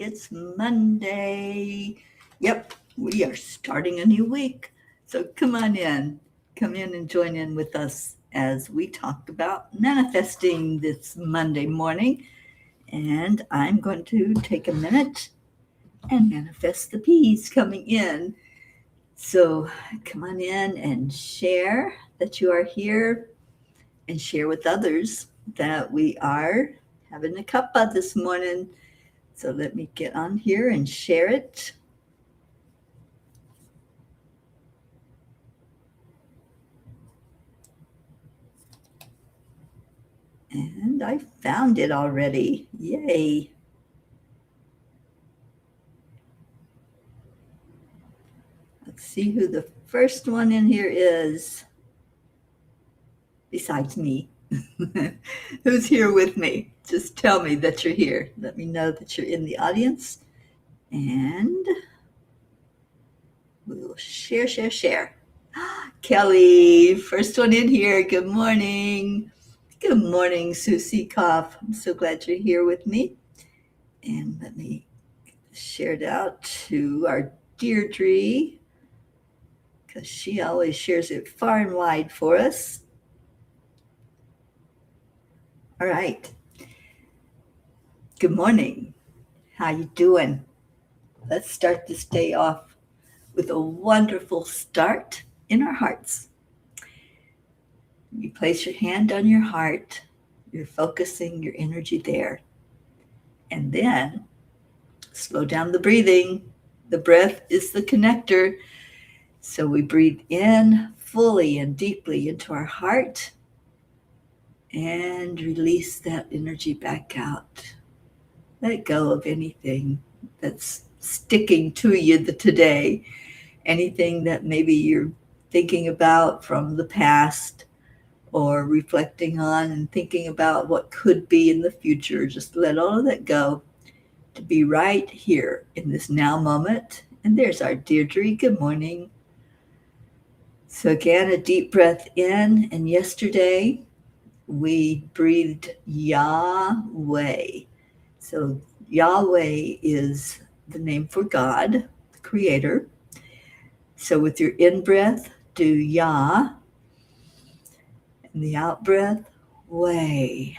It's Monday. Yep, we are starting a new week. So come on in. Come in and join in with us as we talk about manifesting this Monday morning. And I'm going to take a minute and manifest the peas coming in. So come on in and share that you are here and share with others that we are having a cuppa this morning. So let me get on here and share it. And I found it already. Yay. Let's see who the first one in here is. Besides me. Who's here with me? Just tell me that you're here. Let me know that you're in the audience. And we'll share. Kelly, first one in here. Good morning. Good morning, Susie Koff. I'm so glad you're here with me. And let me share it out to our Deirdre, because she always shares it far and wide for us. All right. Good morning. How you doing? Let's start this day off with a wonderful start in our hearts. You place your hand on your heart. You're focusing your energy there. And then slow down the breathing. The breath is the connector. So we breathe in fully and deeply into our heart and release that energy back out. Let go of anything that's sticking to you today, anything that maybe you're thinking about from the past or reflecting on and thinking about what could be in the future. Just let all of that go to be right here in this now moment. And there's our Deirdre. Good morning. So again, a deep breath in. And yesterday we breathed Yahweh. So Yahweh is the name for God, the Creator. So with your in-breath, do Yah. And the out-breath, Way.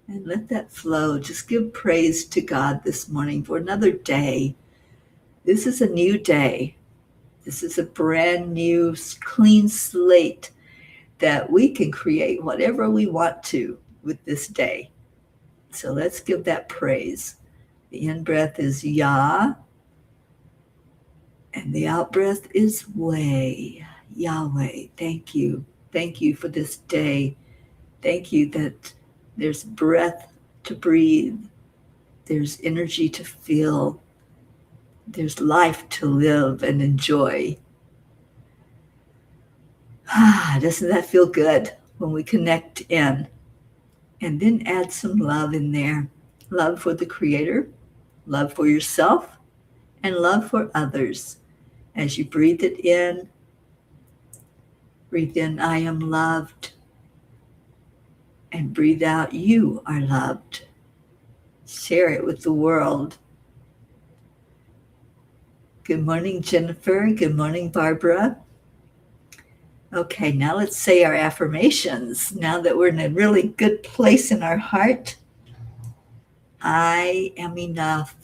And let that flow. Just give praise to God this morning for another day. This is a new day. This is a brand new, clean slate that we can create whatever we want to with this day. So let's give that praise. The in-breath is Yah, and the out-breath is Way. Yahweh, thank you. Thank you for this day. Thank you that there's breath to breathe. There's energy to feel. There's life to live and enjoy. Doesn't that feel good when we connect in? And then add some love in there. Love for the Creator, love for yourself, and love for others. As you breathe it in, breathe in, I am loved. And breathe out, you are loved. Share it with the world. Good morning, Jennifer. Good morning, Barbara. Okay, now let's say our affirmations. Now that we're in a really good place in our heart, I am enough.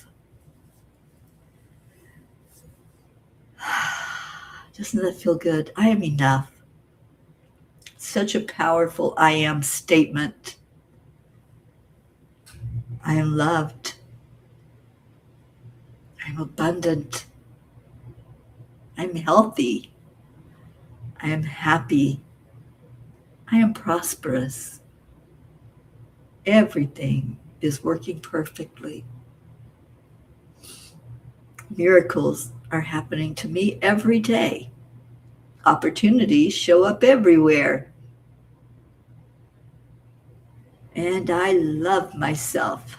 Doesn't that feel good? I am enough. Such a powerful I am statement. I am loved. I'm abundant. I'm healthy. I am happy. I am prosperous. Everything is working perfectly. Miracles are happening to me every day. Opportunities show up everywhere. And I love myself.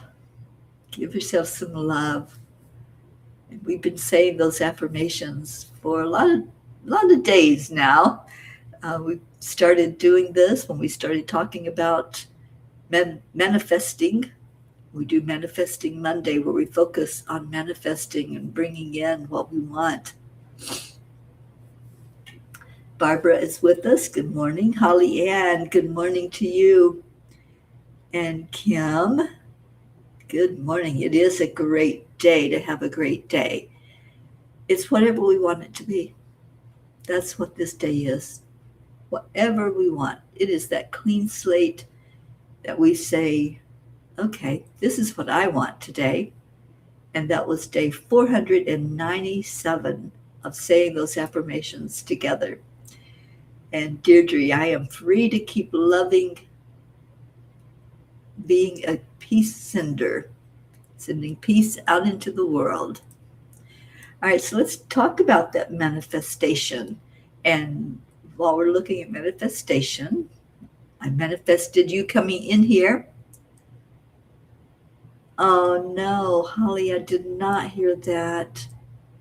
Give yourself some love. And we've been saying those affirmations for a lot of days now. We started doing this when we started talking about manifesting We do Manifesting Monday, where we focus on manifesting and bringing in what we want. Barbara is with us. Good morning. Holly Ann, good morning to you. And Kim, good morning. It is a great day to have a great day. It's whatever we want it to be. That's what this day is. Whatever we want. It is that clean slate that we say, okay, this is what I want today. And that was day 497 of saying those affirmations together. And Deirdre, I am free to keep loving, being a peace sender, sending peace out into the world. All right, so let's talk about that manifestation. And while we're looking at manifestation, I manifested you coming in here. Oh no, Holly, I did not hear that.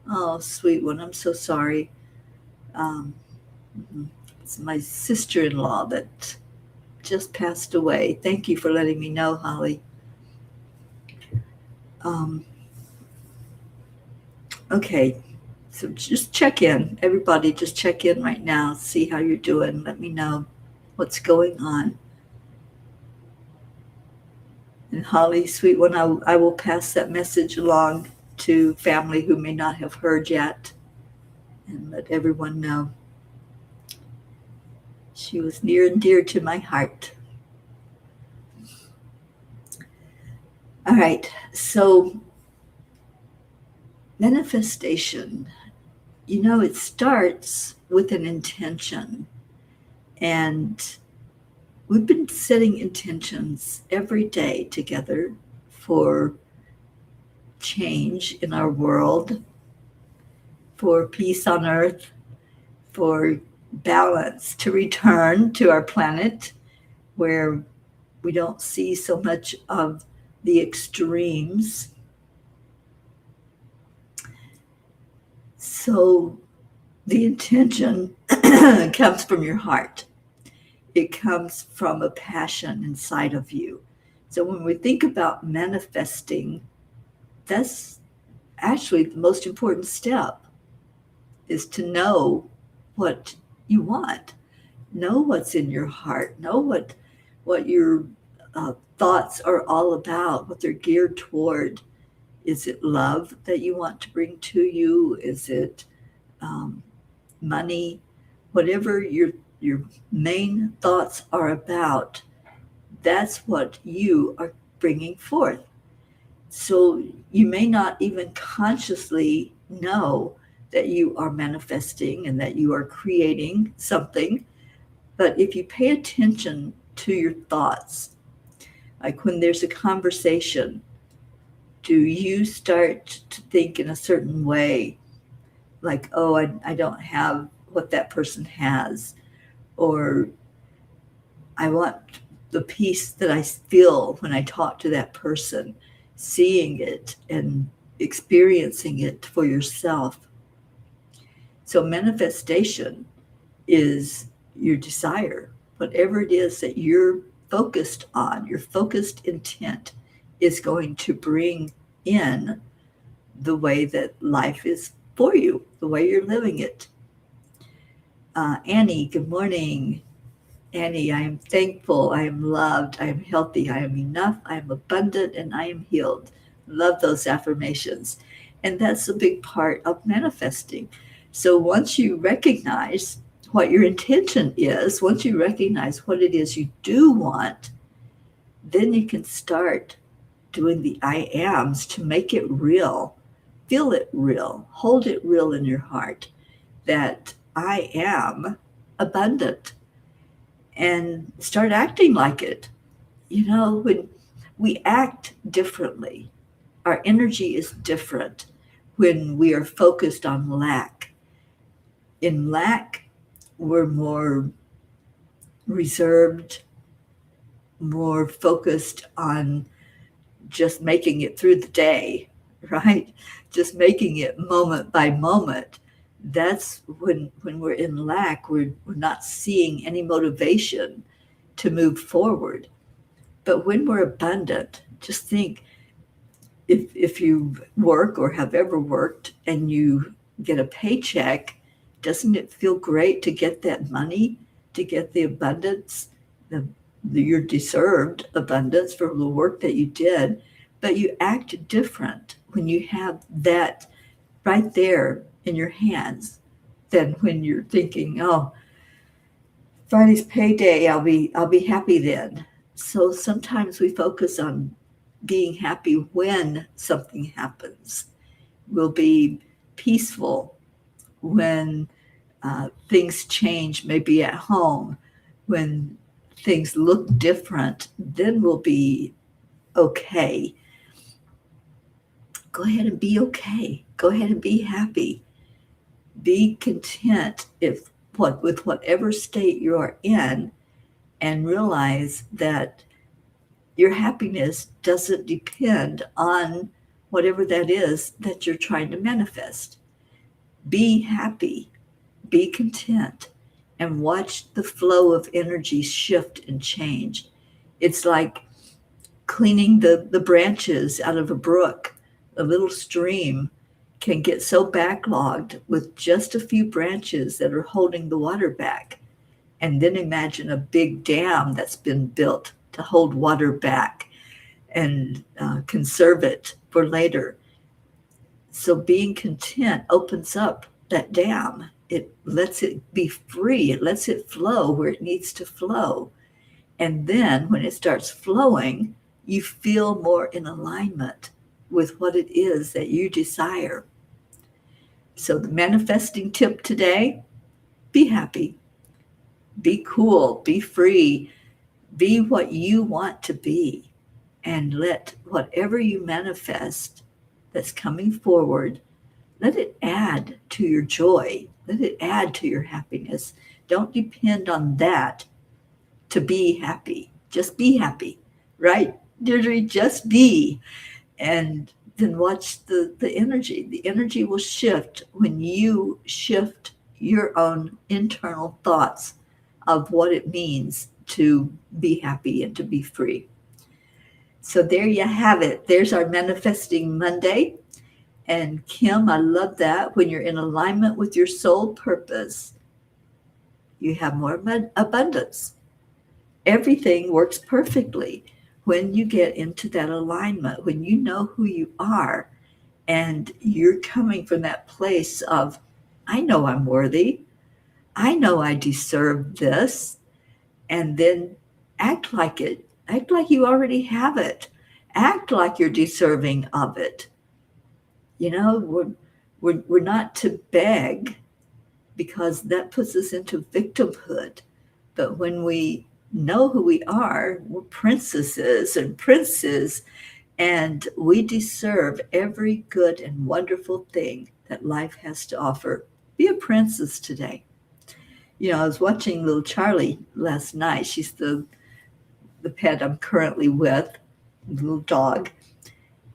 Oh, sweet one, I'm so sorry. It's my sister-in-law that just passed away. Thank you for letting me know, Holly. Okay, so just check in. Everybody just check in right now. See how you're doing. Let me know what's going on. And Holly, sweet one, I will pass that message along to family who may not have heard yet and let everyone know. She was near and dear to my heart. All right, so manifestation, it starts with an intention. And we've been setting intentions every day together for change in our world, for peace on earth, for balance to return to our planet where we don't see so much of the extremes. So the intention comes from your heart. It comes from a passion inside of you. So when we think about manifesting, that's actually the most important step, is to know what you want. Know what's in your heart. Know what your thoughts are all about, what they're geared toward. Is it love that you want to bring to you? Is it money? Whatever your main thoughts are about, that's what you are bringing forth. So you may not even consciously know that you are manifesting and that you are creating something, but if you pay attention to your thoughts, like when there's a conversation, do you start to think in a certain way? Like, oh, I don't have what that person has. Or I want the peace that I feel when I talk to that person, seeing it and experiencing it for yourself. So manifestation is your desire. Whatever it is that you're focused on, your focused intent is going to bring in the way that life is for you, the way you're living it. Annie, good morning. Annie, I am thankful, I am loved, I am healthy, I am enough, I am abundant, and I am healed. Love those affirmations. And that's a big part of manifesting. So once you recognize what your intention is, once you recognize what it is you do want, then you can start doing the I ams to make it real. Feel it real. Hold it real in your heart that I am abundant, and start acting like it. When we act differently, our energy is different when we are focused on lack. In lack, we're more reserved, more focused on just making it through the day, right? Just making it moment by moment. That's when we're in lack, we're not seeing any motivation to move forward. But when we're abundant, Just think, if you work or have ever worked and you get a paycheck, doesn't it feel great to get that money, to get the abundance, your deserved abundance for the work that you did? But you act different when you have that right there in your hands than when you're thinking, oh, Friday's payday, I'll be happy then. So sometimes we focus on being happy when something happens. We'll be peaceful when things change, maybe at home, when things look different, then we'll be okay. Go ahead and be okay. Go ahead and be happy. Be content with whatever state you are in, and realize that your happiness doesn't depend on whatever that is that you're trying to manifest. Be happy, be content, and watch the flow of energy shift and change. It's like cleaning the branches out of a brook. A little stream can get so backlogged with just a few branches that are holding the water back. And then imagine a big dam that's been built to hold water back and conserve it for later. So being content opens up that dam. It lets it be free. It lets it flow where it needs to flow. And then when it starts flowing, you feel more in alignment with what it is that you desire. So the manifesting tip today, be happy, be cool, be free, be what you want to be, and let whatever you manifest that's coming forward, let it add to your joy. Let it add to your happiness. Don't depend on that to be happy. Just be happy, right? Deirdre, just be. And then watch the energy. The energy will shift when you shift your own internal thoughts of what it means to be happy and to be free. So there you have it. There's our Manifesting Monday. And Kim, I love that. When you're in alignment with your soul purpose, you have more abundance. Everything works perfectly when you get into that alignment, when you know who you are and you're coming from that place of, I know I'm worthy. I know I deserve this. And then act like it. Act like you already have it. Act like you're deserving of it. You know, we're not to beg, because that puts us into victimhood. But when we know who we are, we're princesses and princes, and we deserve every good and wonderful thing that life has to offer. Be a princess today. You know, I was watching little Charlie last night. She's the pet I'm currently with, the little dog.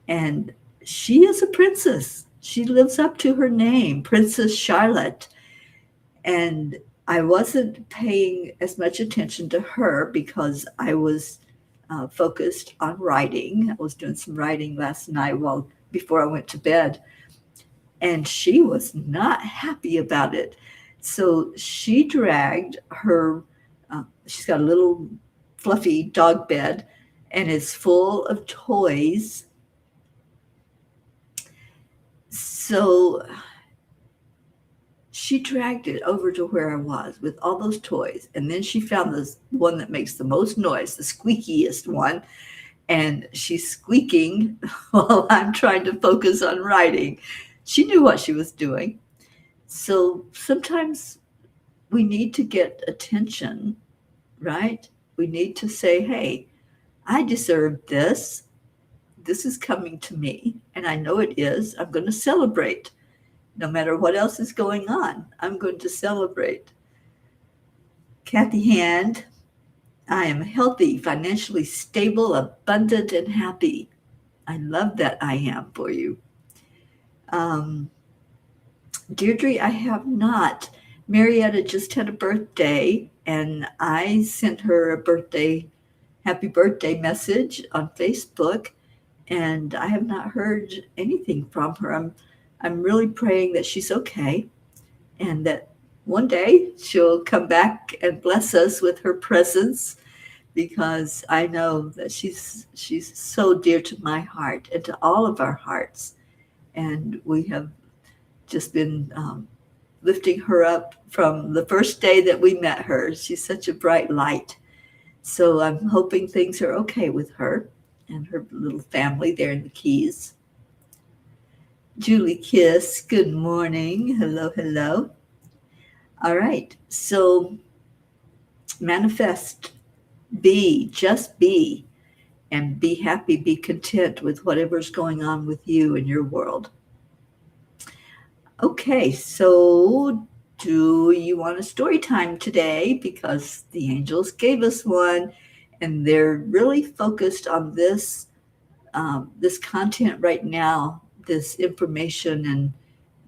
And she is a princess. She lives up to her name, Princess Charlotte. And I wasn't paying as much attention to her because I was focused on writing. I was doing some writing last night before I went to bed. And she was not happy about it. So she dragged her, she's got a little fluffy dog bed, and it's full of toys. So she dragged it over to where I was with all those toys. And then she found this one that makes the most noise, the squeakiest one. And she's squeaking while I'm trying to focus on writing. She knew what she was doing. So sometimes we need to get attention, right? We need to say, hey, I deserve this. This is coming to me, and I know it is. I'm going to celebrate. No matter what else is going on, I'm going to celebrate. Kathy Hand, I am healthy, financially stable, abundant, and happy. I love that I am for you. Deirdre, I have not. Marietta just had a birthday, and I sent her a happy birthday message on Facebook. and I have not heard anything from her. I'm really praying that she's okay and that one day she'll come back and bless us with her presence, because I know that she's so dear to my heart and to all of our hearts. And we have just been lifting her up from the first day that we met her. She's such a bright light. So I'm hoping things are okay with her and her little family there in the Keys. Julie Kiss, good morning. Hello, hello. All right, so manifest, just be, and be happy, be content with whatever's going on with you in your world. Okay, so do you want a story time today? Because the angels gave us one, and they're really focused on this content right now, this information and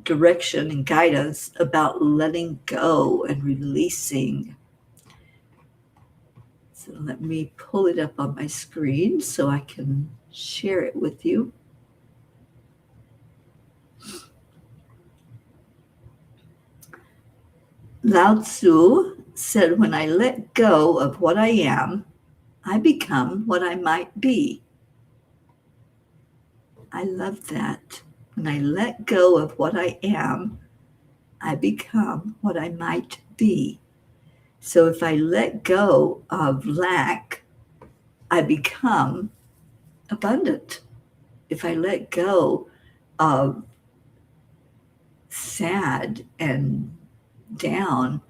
direction and guidance about letting go and releasing. So let me pull it up on my screen so I can share it with you. Lao Tzu said, "When I let go of what I am, I become what I might be." I love that. When I let go of what I am, I become what I might be. So if I let go of lack, I become abundant. If I let go of sad and down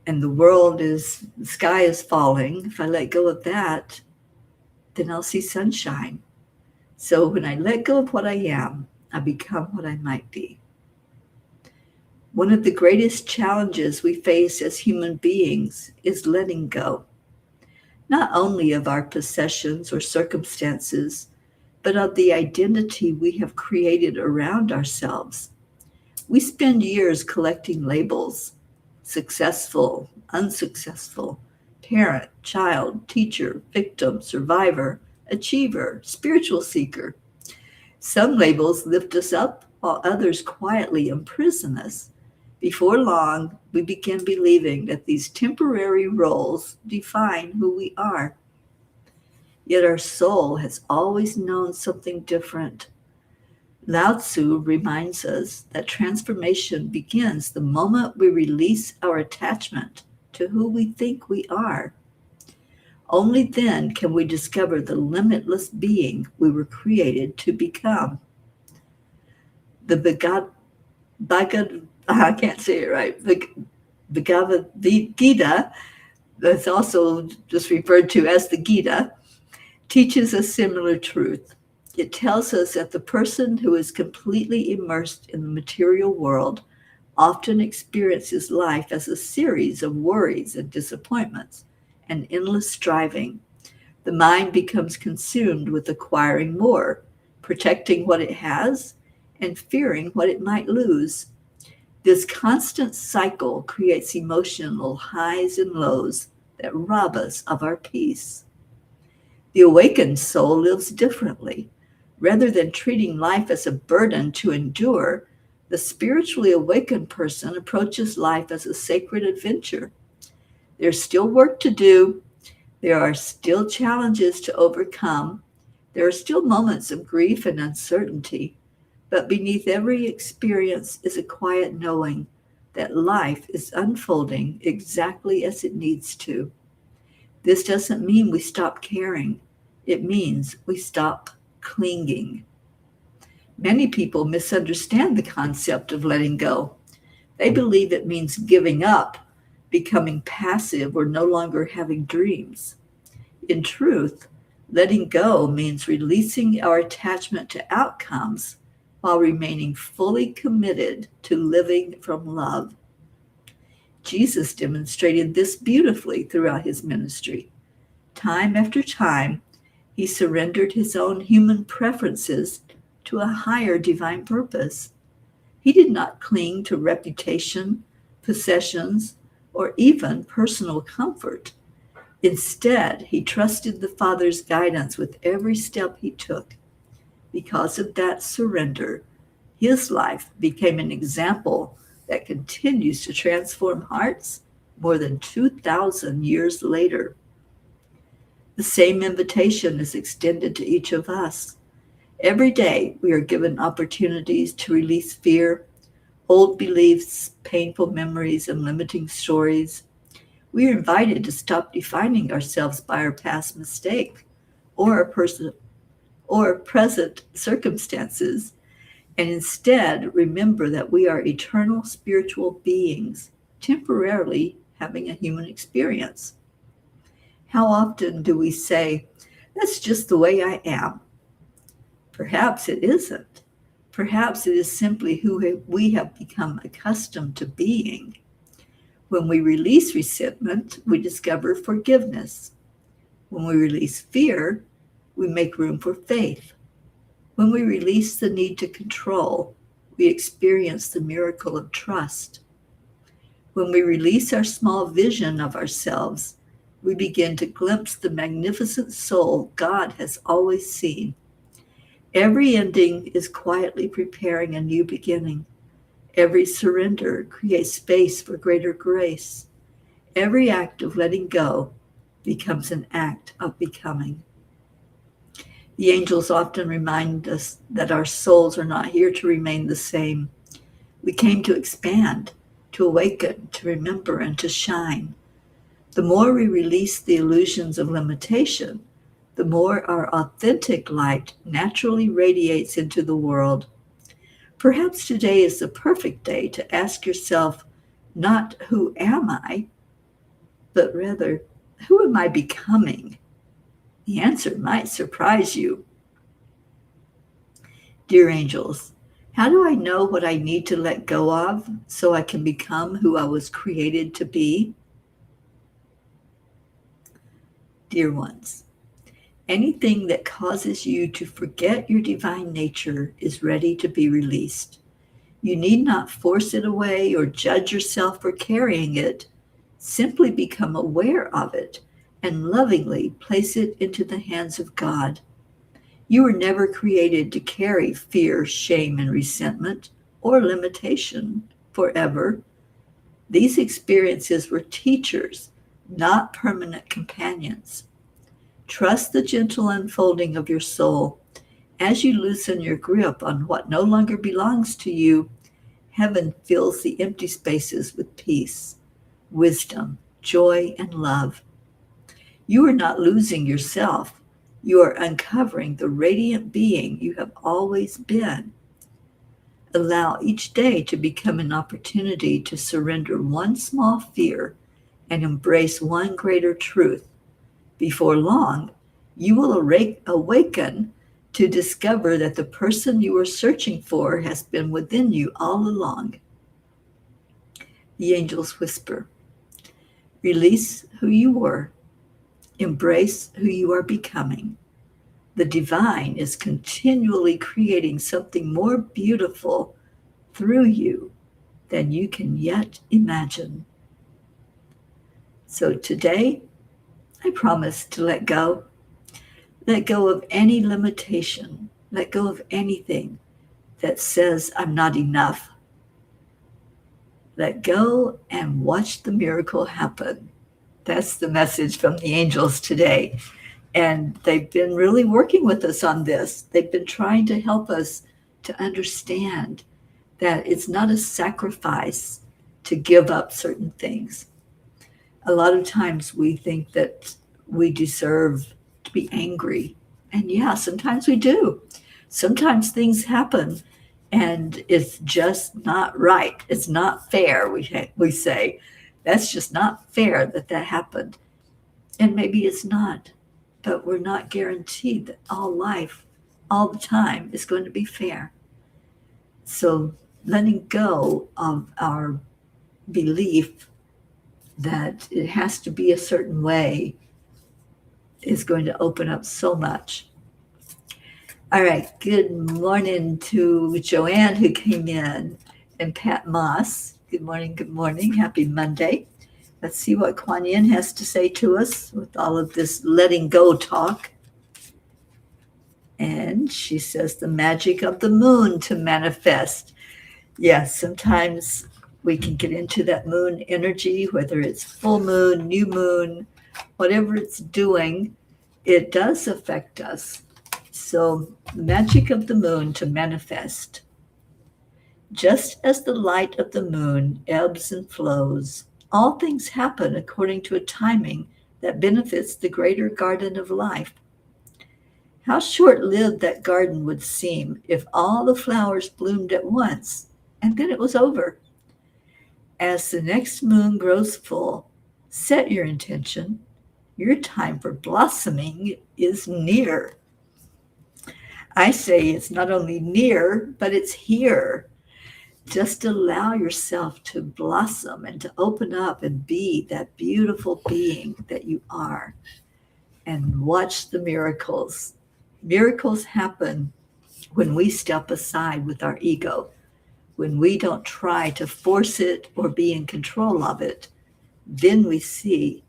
and the sky is falling, if I let go of that, then I'll see sunshine. So when I let go of what I am, I become what I might be. One of the greatest challenges we face as human beings is letting go, not only of our possessions or circumstances, but of the identity we have created around ourselves. We spend years collecting labels: successful, unsuccessful, parent, child, teacher, victim, survivor, achiever, spiritual seeker. Some labels lift us up while others quietly imprison us. Before long, we begin believing that these temporary roles define who we are. Yet our soul has always known something different. Lao Tzu reminds us that transformation begins the moment we release our attachment to who we think we are. Only then can we discover the limitless being we were created to become. The I can't say it right, Bhagavad Gita, that's also just referred to as the Gita, teaches a similar truth. It tells us that the person who is completely immersed in the material world often experiences life as a series of worries and disappointments and endless striving. The mind becomes consumed with acquiring more, protecting what it has, and fearing what it might lose. This constant cycle creates emotional highs and lows that rob us of our peace. The awakened soul lives differently. Rather than treating life as a burden to endure, the spiritually awakened person approaches life as a sacred adventure. There's still work to do. There are still challenges to overcome. There are still moments of grief and uncertainty. But beneath every experience is a quiet knowing that life is unfolding exactly as it needs to. This doesn't mean we stop caring. It means we stop clinging. Many people misunderstand the concept of letting go. They believe it means giving up, becoming passive, or no longer having dreams. In truth, letting go means releasing our attachment to outcomes while remaining fully committed to living from love. Jesus demonstrated this beautifully throughout his ministry. Time after time, he surrendered his own human preferences to a higher divine purpose. He did not cling to reputation, possessions, or even personal comfort. Instead, he trusted the Father's guidance with every step he took. Because of that surrender, his life became an example that continues to transform hearts more than 2,000 years later. The same invitation is extended to each of us. Every day, we are given opportunities to release fear, old beliefs, painful memories, and limiting stories. We are invited to stop defining ourselves by our past mistake or our present circumstances, and instead remember that we are eternal spiritual beings, temporarily having a human experience. How often do we say, "That's just the way I am"? Perhaps it isn't. Perhaps it is simply who we have become accustomed to being. When we release resentment, we discover forgiveness. When we release fear, we make room for faith. When we release the need to control, we experience the miracle of trust. When we release our small vision of ourselves, we begin to glimpse the magnificent soul God has always seen. Every ending is quietly preparing a new beginning. Every surrender creates space for greater grace. Every act of letting go becomes an act of becoming. The angels often remind us that our souls are not here to remain the same. We came to expand, to awaken, to remember, and to shine. The more we release the illusions of limitation, the more our authentic light naturally radiates into the world. Perhaps today is the perfect day to ask yourself, not who am I, but rather, who am I becoming? The answer might surprise you. Dear angels, how do I know what I need to let go of so I can become who I was created to be? Dear ones, anything that causes you to forget your divine nature is ready to be released. You need not force it away or judge yourself for carrying it. Simply become aware of it and lovingly place it into the hands of God. You were never created to carry fear, shame, and resentment or limitation forever. These experiences were teachers, not permanent companions. Trust the gentle unfolding of your soul. As you loosen your grip on what no longer belongs to you, heaven fills the empty spaces with peace, wisdom, joy, and love. You are not losing yourself. You are uncovering the radiant being you have always been. Allow each day to become an opportunity to surrender one small fear and embrace one greater truth. Before long, you will awaken to discover that the person you are searching for has been within you all along. The angels whisper, release who you were. Embrace who you are becoming. The divine is continually creating something more beautiful through you than you can yet imagine. So today, I promise to let go. Let go of any limitation. Let go of anything that says I'm not enough. Let go and watch the miracle happen. That's the message from the angels today. And they've been really working with us on this. They've been trying to help us to understand that it's not a sacrifice to give up certain things. A lot of times we think that we deserve to be angry. And yeah, sometimes we do. Sometimes things happen and it's just not right. It's not fair, we say. That's just not fair that happened. And maybe it's not. But we're not guaranteed that all life, all the time, is going to be fair. So letting go of our belief that it has to be a certain way is going to open up so much. All right, good morning to Joanne who came in, and Pat Moss. Good morning, happy Monday. Let's see what Kuan Yin has to say to us with all of this letting go talk. And she says the magic of the moon to manifest. Yes, sometimes we can get into that moon energy, whether it's full moon, new moon, whatever it's doing, it does affect us. So, the magic of the moon to manifest. Just as the light of the moon ebbs and flows, all things happen according to a timing that benefits the greater garden of life. How short-lived that garden would seem if all the flowers bloomed at once, and then it was over. As the next moon grows full, set your intention. Your time for blossoming is near. I say it's not only near, but it's here. Just allow yourself to blossom and to open up and be that beautiful being that you are. And watch the miracles. Miracles happen when we step aside with our ego, when we don't try to force it or be in control of it. Then we see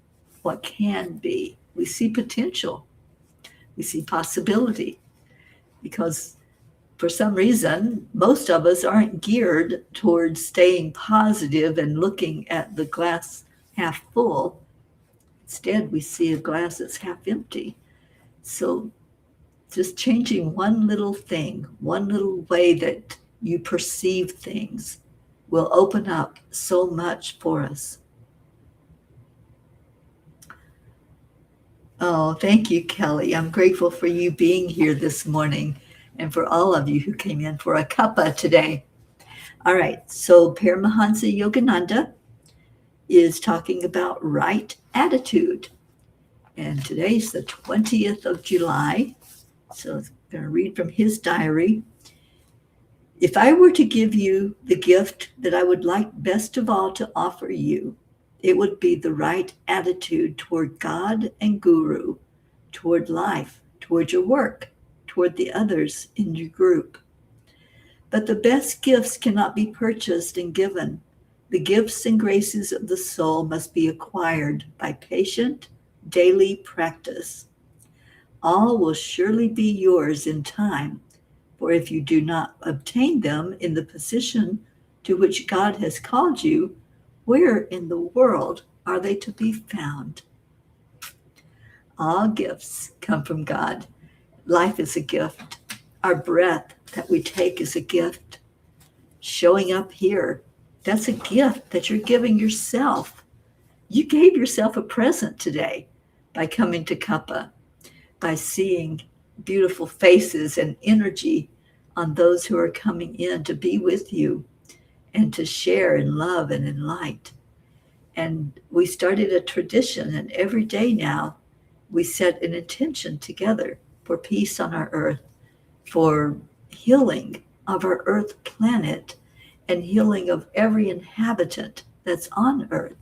what can be. We see potential. We see possibility. Because for some reason, most of us aren't geared towards staying positive and looking at the glass half full. Instead, we see a glass that's half empty. So just changing one little thing, one little way that you perceive things will open up so much for us. Oh, thank you, Kelly. I'm grateful for you being here this morning and for all of you who came in for a cuppa today. All right, so Paramahansa Yogananda is talking about right attitude. And today's the 20th of July. So I'm going to read from his diary. If I were to give you the gift that I would like best of all to offer you, it would be the right attitude toward God and Guru, toward life, toward your work, toward the others in your group. But the best gifts cannot be purchased and given. The gifts and graces of the soul must be acquired by patient, daily practice. All will surely be yours in time, for if you do not obtain them in the position to which God has called you, where in the world are they to be found? All gifts come from God. Life is a gift. Our breath that we take is a gift. Showing up here, that's a gift that you're giving yourself. You gave yourself a present today by coming to Cuppa, by seeing beautiful faces and energy on those who are coming in to be with you and to share in love and in light. And we started a tradition, and every day now we set an intention together for peace on our earth, for healing of our earth planet, and healing of every inhabitant that's on earth.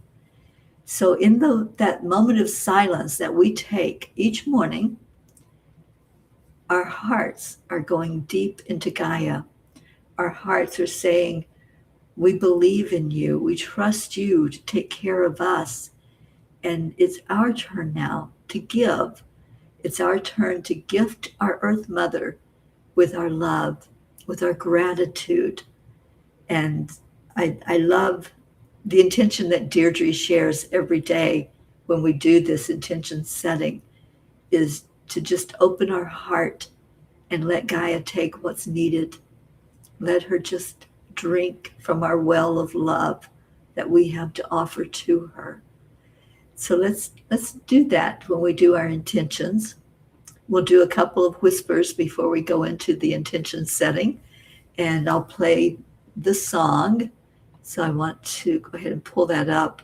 So in that moment of silence that we take each morning, our hearts are going deep into Gaia. Our hearts are saying, we believe in you. We trust you to take care of us. And it's our turn now to give. It's our turn to gift our Earth Mother with our love, with our gratitude. And I love the intention that Deirdre shares every day when we do this intention setting is to just open our heart and let Gaia take what's needed. Let her just drink from our well of love that we have to offer to her. So let's do that when we do our intentions. We'll do a couple of whispers before we go into the intention setting, and I'll play the song. So I want to go ahead and pull that up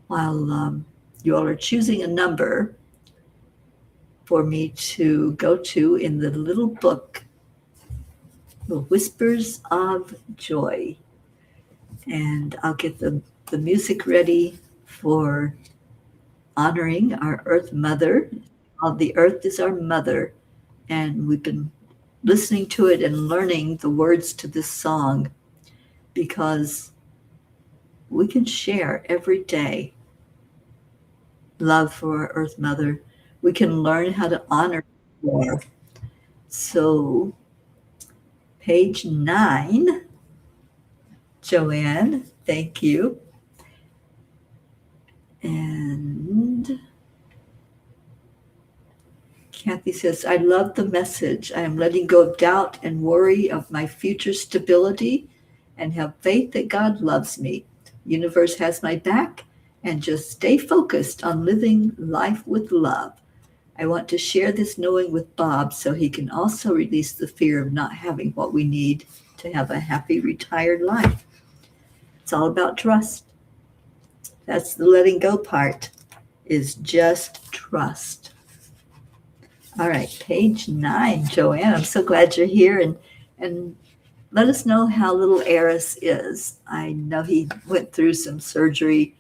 while you all are choosing a number for me to go to in the little book, The Whispers of Joy. And I'll get the music ready for honoring our Earth Mother. The Earth is our mother, and we've been listening to it and learning the words to this song because we can share every day love for our Earth Mother, we can learn how to honor more. So, page 9, Joanne, thank you. And Kathy says, I love the message. I am letting go of doubt and worry of my future stability and have faith that God loves me. Universe has my back, and just stay focused on living life with love. I want to share this knowing with Bob so he can also release the fear of not having what we need to have a happy retired life. It's all about trust. That's the letting go part, is just trust. All right, page 9, Joanne. I'm so glad you're here, and let us know how little Eris is. I know he went through some surgery,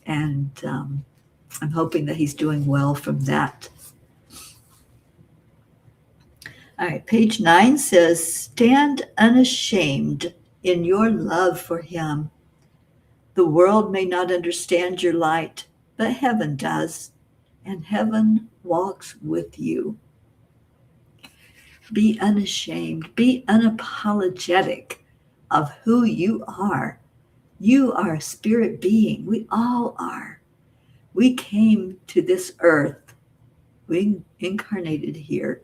and I'm hoping that he's doing well from that. All right, page 9 says, stand unashamed in your love for him. The world may not understand your light, but heaven does, and heaven walks with you. Be unashamed, be unapologetic of who you are. You are a spirit being. We all are. We came to this earth, we incarnated here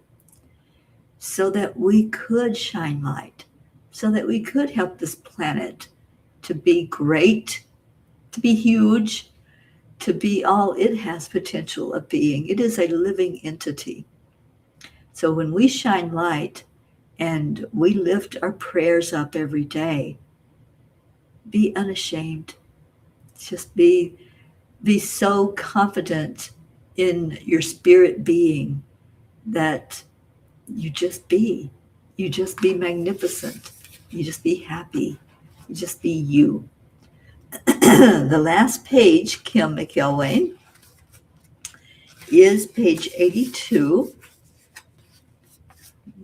so that we could shine light, so that we could help this planet to be great, to be huge, to be all it has potential of being. It is a living entity. So when we shine light and we lift our prayers up every day, be unashamed. Just be so confident in your spirit being that you just be. You just be magnificent. You just be happy. You just be you. The last page, Kim McElwain, is page 82.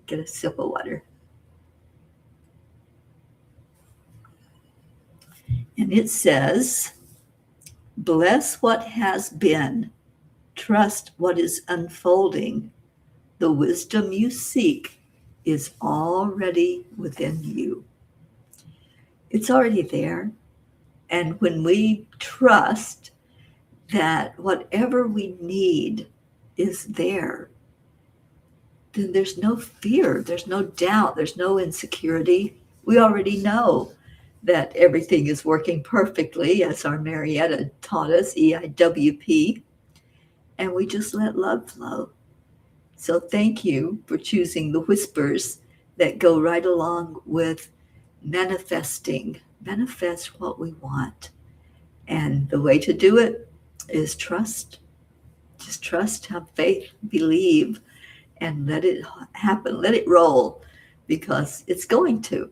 Get a sip of water. And it says, bless what has been. Trust what is unfolding. The wisdom you seek is already within you. It's already there. And when we trust that whatever we need is there, then there's no fear, there's no doubt, there's no insecurity. We already know that everything is working perfectly, as our Marietta taught us, EIWP, and we just let love flow. So thank you for choosing the whispers that go right along with manifesting. Manifest what we want. And the way to do it is trust. Just trust, have faith, believe, and let it happen. Let it roll, because it's going to.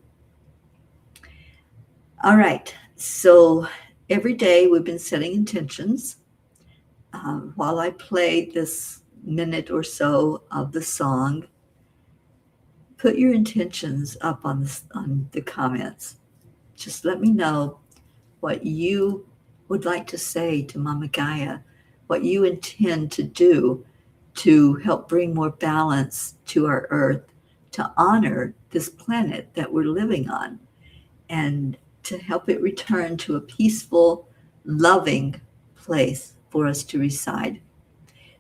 All right. So every day we've been setting intentions. While I played this minute or so of the song, put your intentions up on the comments. Just let me know what you would like to say to Mama Gaia, what you intend to do to help bring more balance to our earth, to honor this planet that we're living on, and to help it return to a peaceful, loving place for us to reside.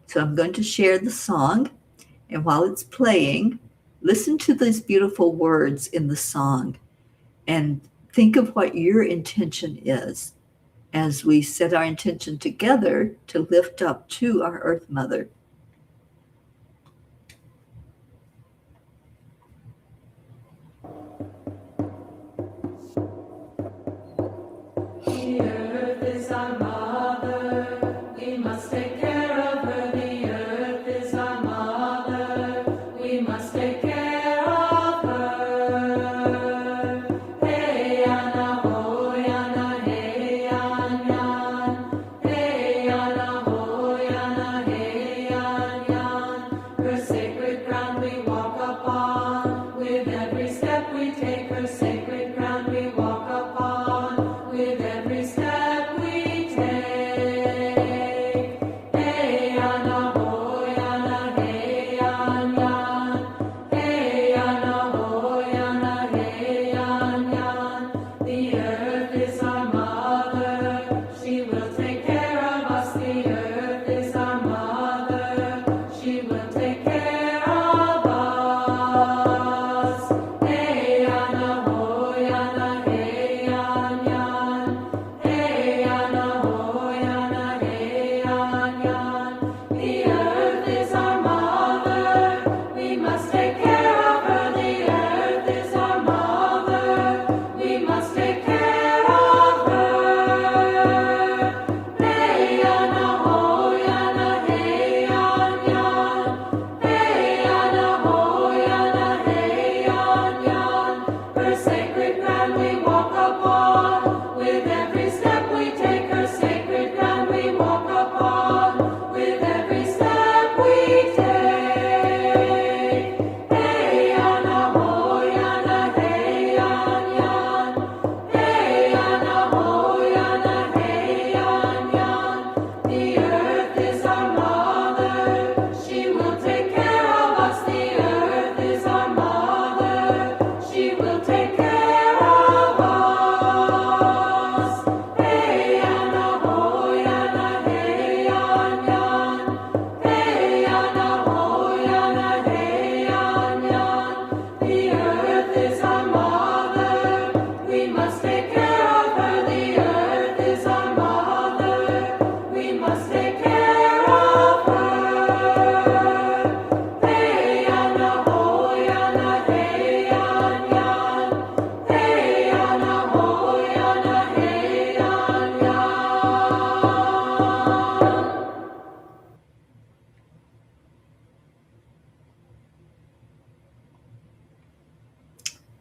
So I'm going to share the song, and while it's playing, listen to these beautiful words in the song and think of what your intention is as we set our intention together to lift up to our Earth Mother. The earth is our mother, we must take care of her. The earth is our mother, we must take care of her. Hey Anna ho Anna, hey An Yan. Hey Anna ho Anna, hey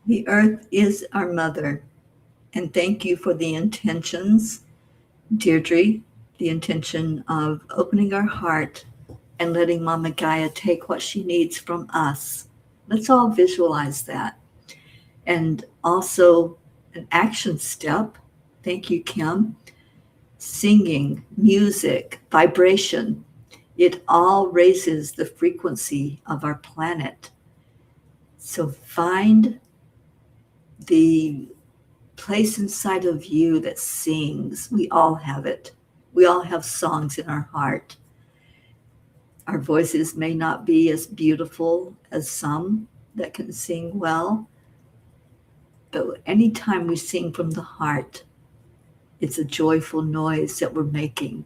The earth is our mother. And thank you for the intentions, Deirdre, the intention of opening our heart and letting Mama Gaia take what she needs from us. Let's all visualize that. And also an action step. Thank you, Kim. Singing, music, vibration. It all raises the frequency of our planet. So find the place inside of you that sings. We all have it. We all have songs in our heart. Our voices may not be as beautiful as some that can sing well, but anytime we sing from the heart, it's a joyful noise that we're making,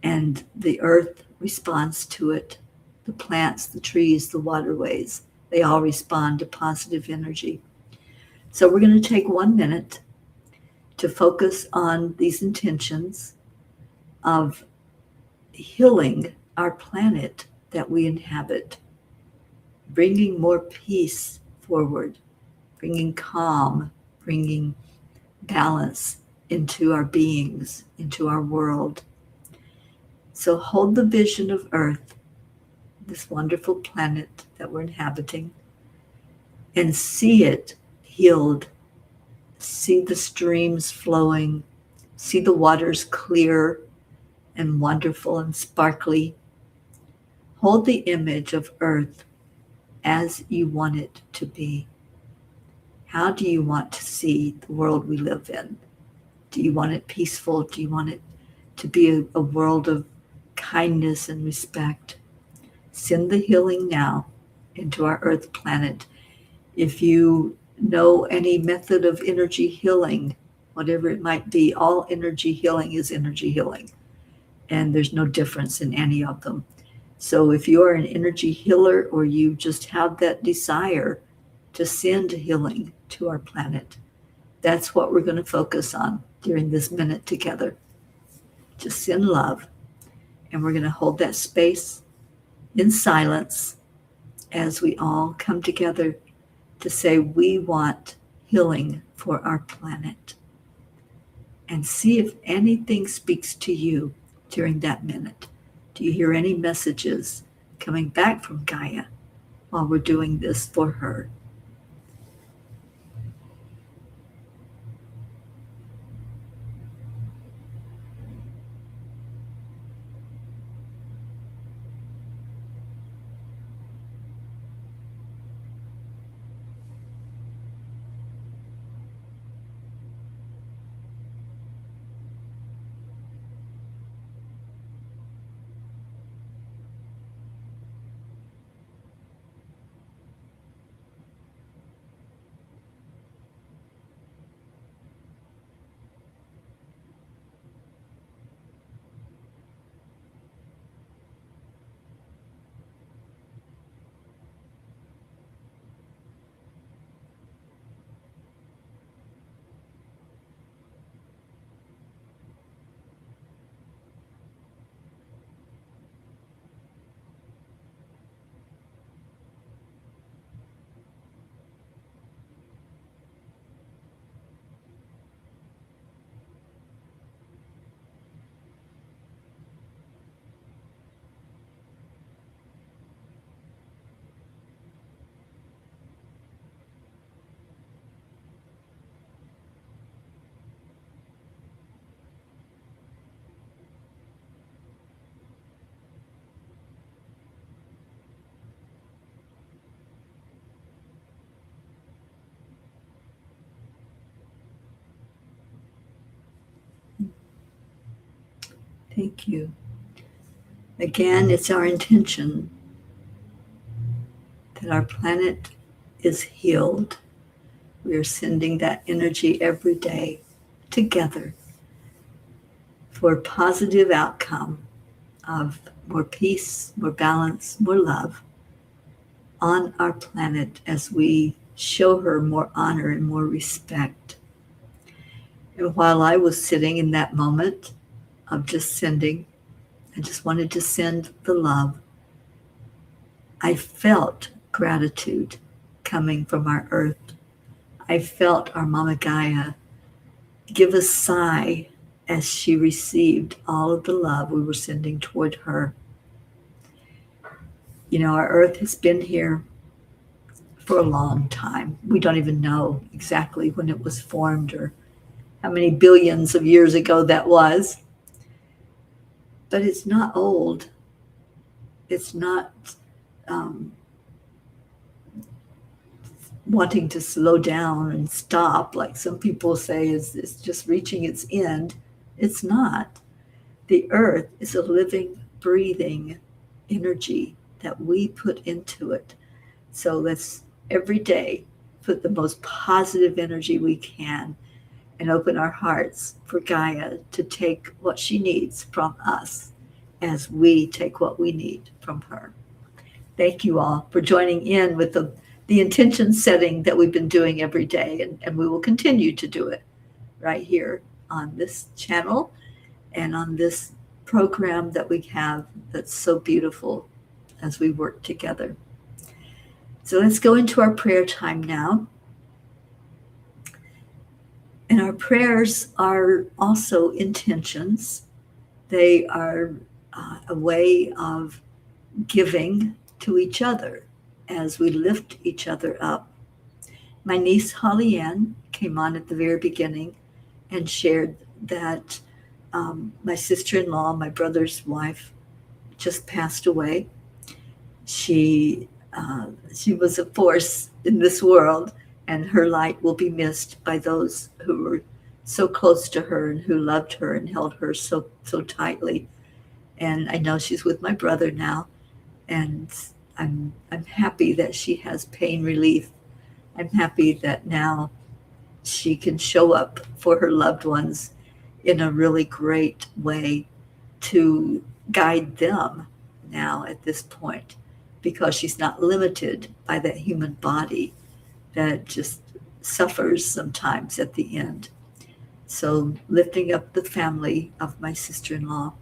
and the earth responds to it. The plants, the trees, the waterways, they all respond to positive energy. So we're going to take 1 minute to focus on these intentions of healing our planet that we inhabit, bringing more peace forward, bringing calm, bringing balance into our beings, into our world. So hold the vision of Earth, this wonderful planet that we're inhabiting, and see it healed. See the streams flowing, see the waters clear and wonderful and sparkly. Hold the image of Earth as you want it to be. How do you want to see the world we live in? Do you want it peaceful? Do you want it to be a world of kindness and respect? Send the healing now into our Earth planet. If you know any method of energy healing, whatever it might be, all energy healing is energy healing, and there's no difference in any of them. So if you are an energy healer or you just have that desire to send healing to our planet, that's what we're going to focus on during this minute together. Just send love, and we're going to hold that space in silence as we all come together to say we want healing for our planet. And see if anything speaks to you during that minute. Do you hear any messages coming back from Gaia while we're doing this for her? Thank you. Again, it's our intention that our planet is healed. We are sending that energy every day together for a positive outcome of more peace, more balance, more love on our planet as we show her more honor and more respect. And while I was sitting in that moment of just sending, I just wanted to send the love, I felt gratitude coming from our earth. I felt our Mama Gaia give a sigh as she received all of the love we were sending toward her. You know, our earth has been here for a long time. We don't even know exactly when it was formed or how many billions of years ago that was. But it's not old. It's not um, wanting to slow down and stop, like some people say it's just reaching its end. It's not. The earth is a living, breathing energy that we put into it. So let's every day put the most positive energy we can and open our hearts for Gaia to take what she needs from us as we take what we need from her. Thank you all for joining in with the intention setting that we've been doing every day, and we will continue to do it right here on this channel and on this program that we have that's so beautiful as we work together. So let's go into our prayer time now. And our prayers are also intentions. They are a way of giving to each other as we lift each other up. My niece Holly Ann came on at the very beginning and shared that my sister-in-law, my brother's wife, just passed away. She was a force in this world, and her light will be missed by those who were so close to her and who loved her and held her so tightly. And I know she's with my brother now, and I'm happy that she has pain relief. I'm happy that now she can show up for her loved ones in a really great way to guide them now at this point, because she's not limited by that human body that just suffers sometimes at the end. So lifting up the family of my sister-in-law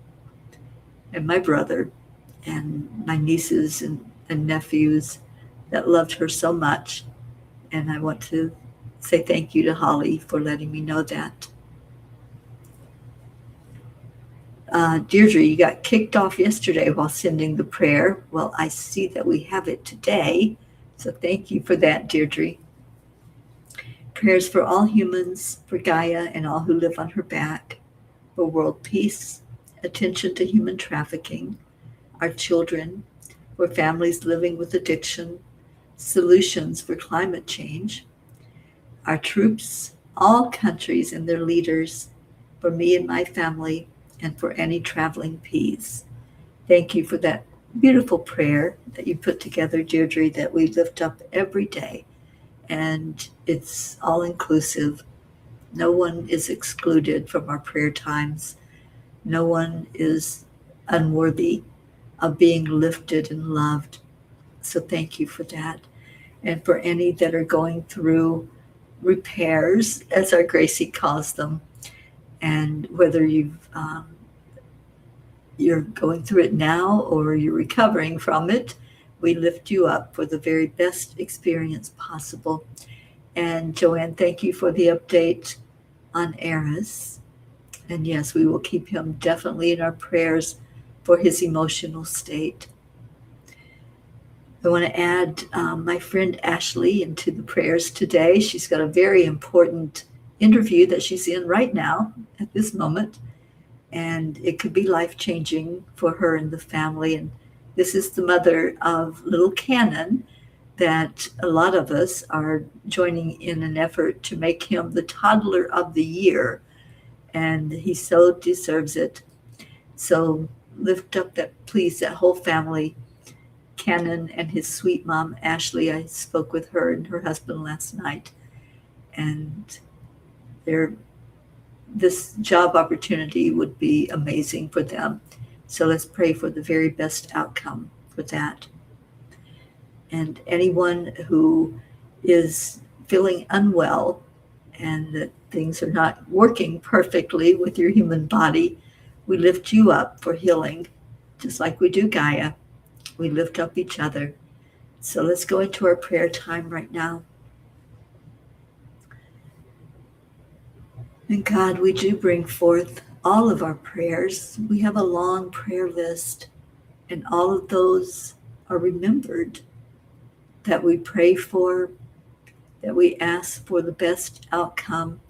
and my brother and my nieces and nephews that loved her so much. And I want to say thank you to Holly for letting me know that. Deirdre, you got kicked off yesterday while sending the prayer. Well, I see that we have it today. So thank you for that, Deirdre. Prayers for all humans, for Gaia and all who live on her back, for world peace, attention to human trafficking, our children, for families living with addiction, solutions for climate change, our troops, all countries and their leaders, for me and my family, and for any traveling peace. Thank you for that beautiful prayer that you put together, Deirdre, that we lift up every day. And it's all inclusive. No one is excluded from our prayer times. No one is unworthy of being lifted and loved. So thank you for that. And for any that are going through repairs, as our Gracie calls them, and whether you're going through it now or you're recovering from it, we lift you up for the very best experience possible. And Joanne, thank you for the update on Eris. And yes, we will keep him definitely in our prayers for his emotional state. I want to add my friend Ashley into the prayers today. She's got a very important interview that she's in right now at this moment, and it could be life-changing for her and the family. And this is the mother of little Cannon that a lot of us are joining in an effort to make him the toddler of the year, and he so deserves it. So lift up please, that whole family. Cannon and his sweet mom, Ashley, I spoke with her and her husband last night, and this job opportunity would be amazing for them. So let's pray for the very best outcome for that. And anyone who is feeling unwell and that things are not working perfectly with your human body, we lift you up for healing, just like we do Gaia. We lift up each other. So let's go into our prayer time right now. And God, we do bring forth all of our prayers. We have a long prayer list, and all of those are remembered that we pray for, that we ask for the best outcome,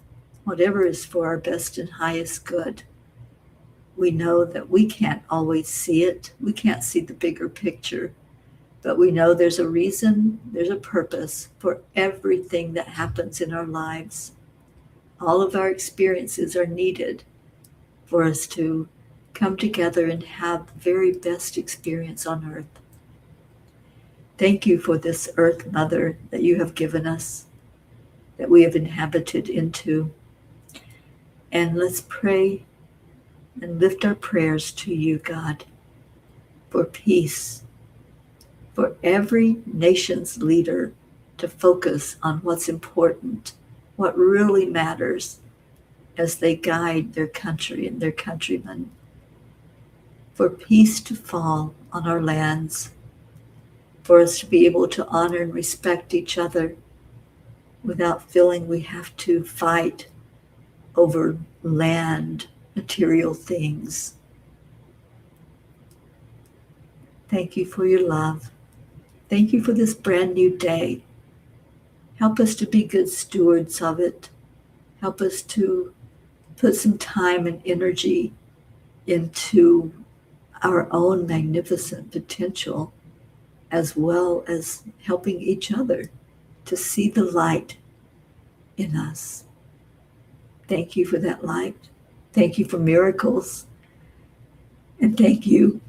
whatever is for our best and highest good. We know that we can't always see it. We can't see the bigger picture, but we know there's a reason, there's a purpose for everything that happens in our lives. All of our experiences are needed for us to come together and have the very best experience on earth. Thank you for this earth mother that you have given us, that we have inhabited into. And let's pray and lift our prayers to you, God, for peace, for every nation's leader to focus on what's important, what really matters as they guide their country and their countrymen, for peace to fall on our lands, for us to be able to honor and respect each other without feeling we have to fight over land, material things. Thank you for your love. Thank you for this brand new day. Help us to be good stewards of it. Help us to put some time and energy into our own magnificent potential, as well as helping each other to see the light in us. Thank you for that light. Thank you for miracles. And thank you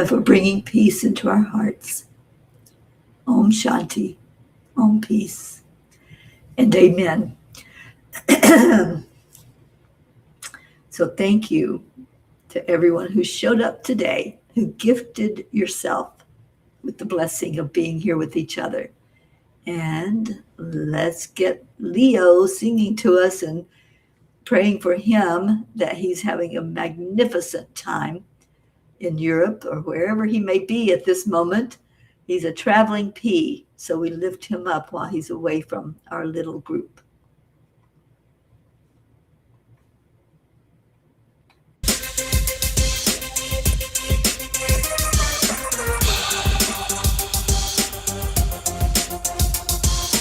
for bringing peace into our hearts. Om Shanti. Om Peace. And amen. So thank you to everyone who showed up today, who gifted yourself with the blessing of being here with each other. And let's get Leo singing to us and praying for him that he's having a magnificent time in Europe or wherever he may be at this moment. He's a traveling pea, so we lift him up while he's away from our little group.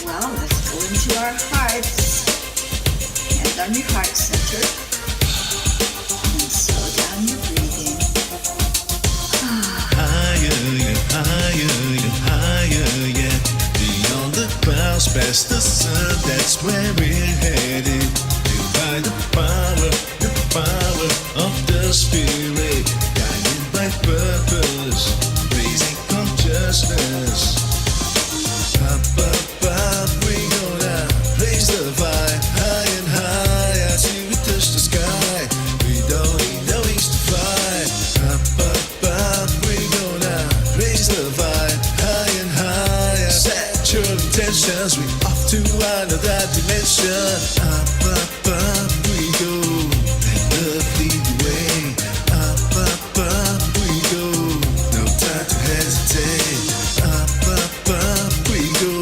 Well, let's go into our hearts. Hand on your heart center. And slow down your breathing. Higher, yeah. Beyond the clouds, past the sun, that's where we're headed. Filled by the power of the Spirit, guided by purpose, raising consciousness. Up, we gonna raise the vibe, high and high, till we touch the sky. We don't need no wings to fly. Up, we gonna raise the vibe, high and high. Set your intentions, we off to another dimension. Up, we go, let love lead the way. Up, we go, no time to hesitate. Up, we go,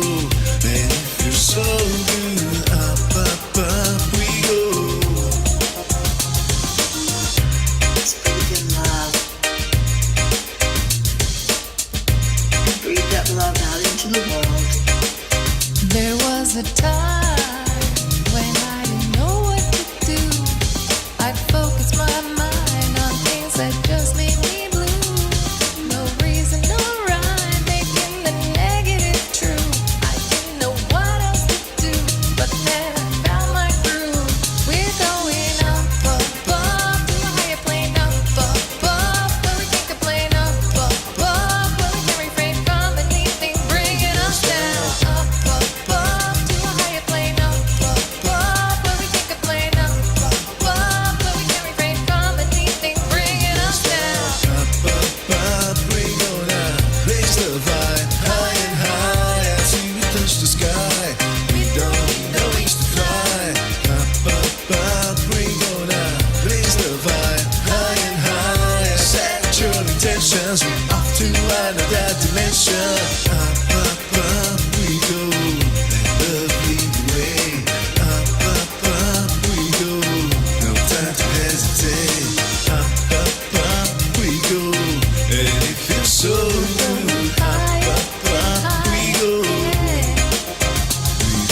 and it feels so good. Up, we go. Let's breathe in love. Breathe that love out into the world. There was a time when I didn't know what to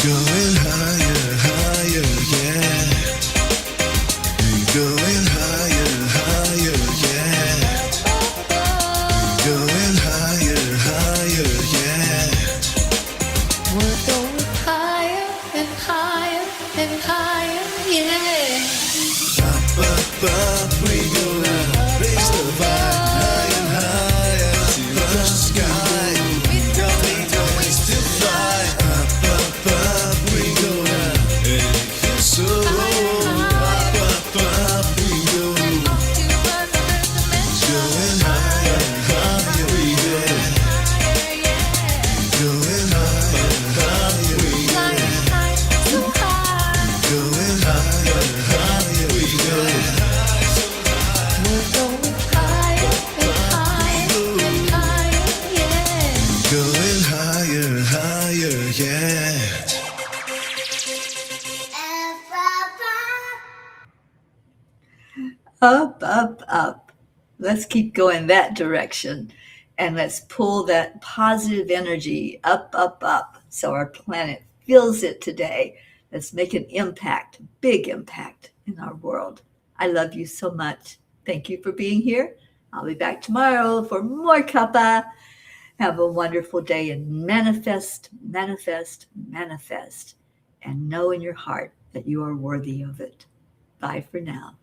Going higher, higher, yeah. We're going higher, higher, yeah. We're going higher, higher, yeah. We're going higher and higher and higher, yeah. Up, up, up, we gonna raise the vibe higher and higher to the sky. Got me going to fly. Up, up, up, we gonna take it so. Up, up, up, we go. Going higher, higher, we go. Going higher, higher, we go. Going higher, higher, we go. We're going higher and higher and higher, yeah. Going higher, higher, yeah. Up, up, up. Let's keep going that direction. And let's pull that positive energy up, up, up. So our planet feels it today. Let's make an impact, big impact in our world. I love you so much. Thank you for being here. I'll be back tomorrow for more cuppa. Have a wonderful day and manifest, manifest, manifest. And know in your heart that you are worthy of it. Bye for now.